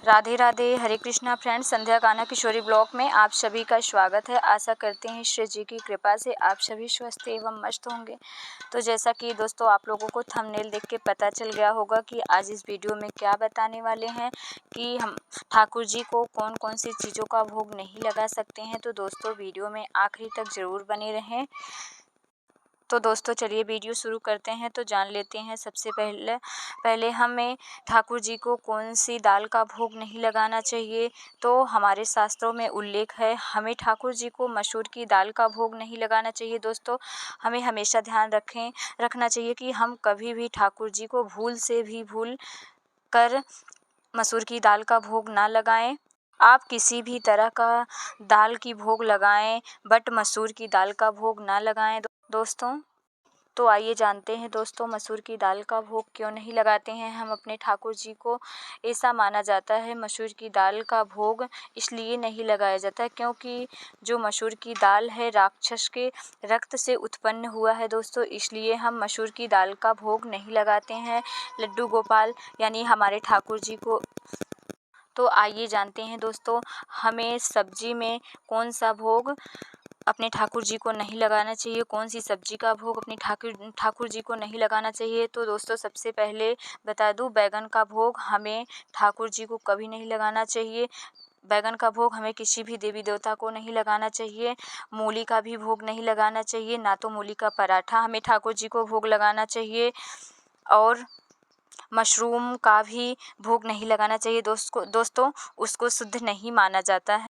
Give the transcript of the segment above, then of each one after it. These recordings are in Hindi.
राधे राधे, हरे कृष्णा फ्रेंड्स। संध्या कान्हा किशोरी ब्लॉग में आप सभी का स्वागत है। आशा करते हैं ईश्वर जी की कृपा से आप सभी स्वस्थ एवं मस्त होंगे। तो जैसा कि दोस्तों आप लोगों को थंबनेल देख के पता चल गया होगा कि आज इस वीडियो में क्या बताने वाले हैं कि हम ठाकुर जी को कौन कौन सी चीज़ों का भोग नहीं लगा सकते हैं। तो दोस्तों वीडियो में आखिरी तक ज़रूर बने रहें। तो दोस्तों चलिए वीडियो शुरू करते हैं। तो जान लेते हैं सबसे पहले हमें ठाकुर जी को कौन सी दाल का भोग नहीं लगाना चाहिए। तो हमारे शास्त्रों में उल्लेख है, हमें ठाकुर जी को मसूर की दाल का भोग नहीं लगाना चाहिए। दोस्तों हमें हमेशा ध्यान रखना चाहिए कि हम कभी भी ठाकुर जी को भूल कर मसूर की दाल का भोग ना लगाएं। आप किसी भी तरह का दाल की भोग लगाएं, बट मसूर की दाल का भोग ना लगाएं दोस्तों। तो आइए जानते हैं दोस्तों मसूर की दाल का भोग क्यों नहीं लगाते हैं हम अपने ठाकुर जी को। ऐसा माना जाता है मसूर की दाल का भोग इसलिए नहीं लगाया जाता क्योंकि जो मसूर की दाल है राक्षस के रक्त से उत्पन्न हुआ है दोस्तों, इसलिए हम मसूर की दाल का भोग नहीं लगाते हैं लड्डू गोपाल यानी हमारे ठाकुर जी को। तो आइए जानते हैं दोस्तों हमें सब्जी में कौन सा भोग अपने ठाकुर जी को नहीं लगाना चाहिए, कौन सी सब्जी का भोग अपने ठाकुर जी को नहीं लगाना चाहिए। तो दोस्तों सबसे पहले बता दूं, बैगन का भोग हमें ठाकुर जी को कभी नहीं लगाना चाहिए। बैगन का भोग हमें किसी भी देवी देवता को नहीं लगाना चाहिए। मूली का भी भोग नहीं लगाना चाहिए, ना तो मूली का पराठा हमें ठाकुर जी को भोग लगाना चाहिए और मशरूम का भी भोग नहीं लगाना चाहिए दोस्तों उसको शुद्ध नहीं माना जाता है।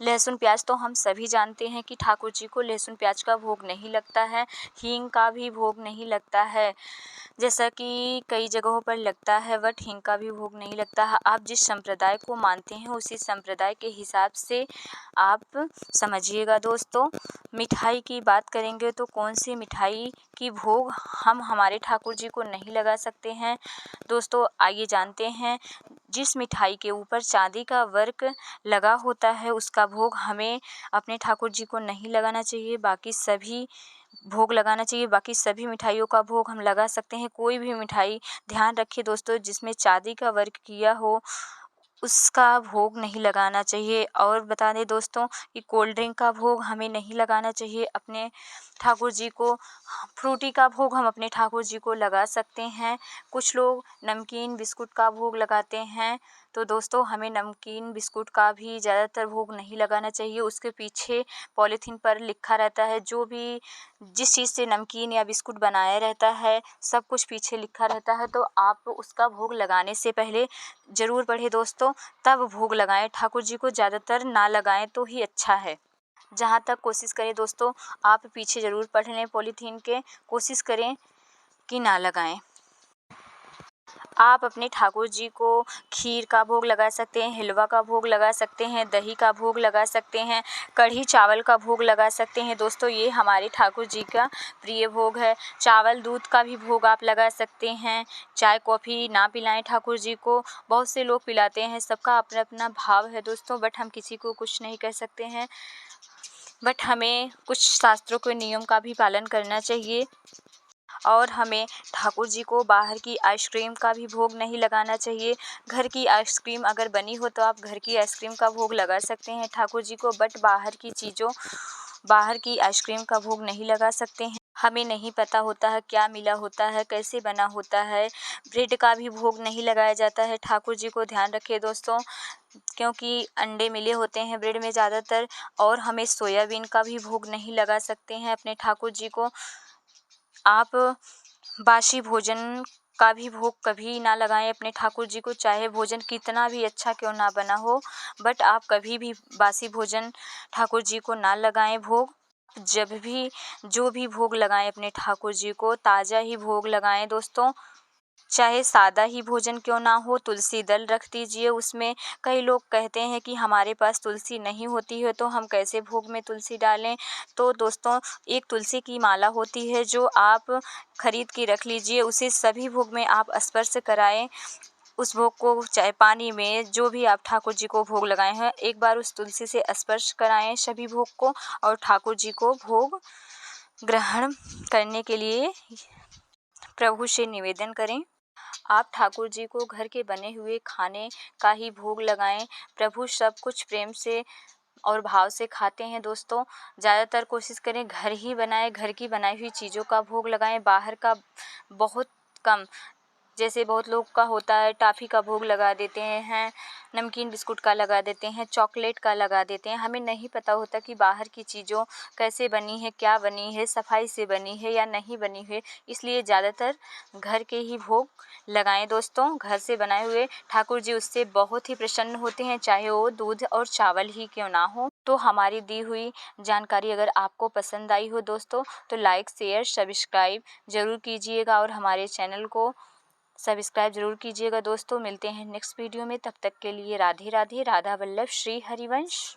लहसुन प्याज तो हम सभी जानते हैं कि ठाकुर जी को लहसुन प्याज का भोग नहीं लगता है। हींग का भी भोग नहीं लगता है, जैसा कि कई जगहों पर लगता है, बट हींग का भी भोग नहीं लगता है। आप जिस संप्रदाय को मानते हैं उसी संप्रदाय के हिसाब से आप समझिएगा दोस्तों। मिठाई की बात करेंगे तो कौन सी मिठाई की भोग हम हमारे ठाकुर जी को नहीं लगा सकते हैं। दोस्तों आइए जानते हैं, जिस मिठाई के ऊपर चांदी का वर्क लगा होता है उसका भोग हमें अपने ठाकुर जी को नहीं लगाना चाहिए। बाकी सभी भोग लगाना चाहिए, बाकी सभी मिठाइयों का भोग हम लगा सकते हैं। कोई भी मिठाई ध्यान रखिए दोस्तों जिसमें चांदी का वर्क किया हो उसका भोग नहीं लगाना चाहिए। और बता दें दोस्तों कि कोल्ड ड्रिंक का भोग हमें नहीं लगाना चाहिए अपने ठाकुर जी को। फ्रूटी का भोग हम अपने ठाकुर जी को लगा सकते हैं। कुछ लोग नमकीन बिस्कुट का भोग लगाते हैं, तो दोस्तों हमें नमकीन बिस्कुट का भी ज़्यादातर भोग नहीं लगाना चाहिए। उसके पीछे पॉलीथीन पर लिखा रहता है, जो भी जिस चीज़ से नमकीन या बिस्कुट बनाया रहता है सब कुछ पीछे लिखा रहता है। तो आप उसका भोग लगाने से पहले ज़रूर पढ़ें दोस्तों, तब भोग लगाएं। ठाकुर जी को ज़्यादातर ना लगाएं तो ही अच्छा है। जहाँ तक कोशिश करें दोस्तों आप पीछे ज़रूर पढ़ लें पॉलीथीन के, कोशिश करें कि ना लगाएं। आप अपने ठाकुर जी को खीर का भोग लगा सकते हैं, हलवा का भोग लगा सकते हैं, दही का भोग लगा सकते हैं, कढ़ी चावल का भोग लगा सकते हैं। दोस्तों ये हमारे ठाकुर जी का प्रिय भोग है। चावल दूध का भी भोग आप लगा सकते हैं। चाय कॉफ़ी ना पिलाएं ठाकुर जी को, बहुत से लोग पिलाते हैं, सबका अपना अपना भाव है दोस्तों, बट हम किसी को कुछ नहीं कह सकते हैं। बट हमें कुछ शास्त्रों के नियम का भी पालन करना चाहिए और हमें ठाकुर जी को बाहर की आइसक्रीम का भी भोग नहीं लगाना चाहिए। घर की आइसक्रीम अगर बनी हो तो आप घर की आइसक्रीम का भोग लगा सकते हैं ठाकुर जी को, बट बाहर की आइसक्रीम का भोग नहीं लगा सकते हैं। हमें नहीं पता होता है क्या मिला होता है, कैसे बना होता है। ब्रेड का भी भोग नहीं लगाया जाता है ठाकुर जी को, ध्यान रखिए दोस्तों, क्योंकि अंडे मिले होते हैं ब्रेड में ज़्यादातर। और हमें सोयाबीन का भी भोग नहीं लगा सकते हैं अपने ठाकुर जी को। आप बासी भोजन का भी भोग कभी ना लगाएं अपने ठाकुर जी को, चाहे भोजन कितना भी अच्छा क्यों ना बना हो, बट आप कभी भी बासी भोजन ठाकुर जी को ना लगाएं भोग। जब भी जो भी भोग लगाएं अपने ठाकुर जी को ताज़ा ही भोग लगाएं दोस्तों, चाहे सादा ही भोजन क्यों ना हो, तुलसी दल रख दीजिए उसमें। कई लोग कहते हैं कि हमारे पास तुलसी नहीं होती है तो हम कैसे भोग में तुलसी डालें। तो दोस्तों एक तुलसी की माला होती है जो आप खरीद के रख लीजिए, उसे सभी भोग में आप स्पर्श कराएं। उस भोग को चाहे पानी में, जो भी आप ठाकुर जी को भोग लगाए हैं, एक बार उस तुलसी से स्पर्श कराएं सभी भोग को और ठाकुर जी को भोग ग्रहण करने के लिए प्रभु से निवेदन करें। आप ठाकुर जी को घर के बने हुए खाने का ही भोग लगाएं। प्रभु सब कुछ प्रेम से और भाव से खाते हैं दोस्तों। ज़्यादातर कोशिश करें घर ही बनाएं, घर की बनाई हुई चीज़ों का भोग लगाएं, बाहर का बहुत कम। जैसे बहुत लोग का होता है टॉफ़ी का भोग लगा देते हैं, नमकीन बिस्कुट का लगा देते हैं, चॉकलेट का लगा देते हैं। हमें नहीं पता होता कि बाहर की चीज़ों कैसे बनी है, क्या बनी है, सफाई से बनी है या नहीं बनी है। इसलिए ज़्यादातर घर के ही भोग लगाएं दोस्तों। घर से बनाए हुए ठाकुर जी उससे बहुत ही प्रसन्न होते हैं, चाहे वो दूध और चावल ही क्यों ना हो। तो हमारी दी हुई जानकारी अगर आपको पसंद आई हो दोस्तों तो लाइक शेयर सब्सक्राइब ज़रूर कीजिएगा और हमारे चैनल को सब्सक्राइब जरूर कीजिएगा दोस्तों। मिलते हैं नेक्स्ट वीडियो में, तब तक के लिए राधे राधे। राधा वल्लभ श्री हरिवंश।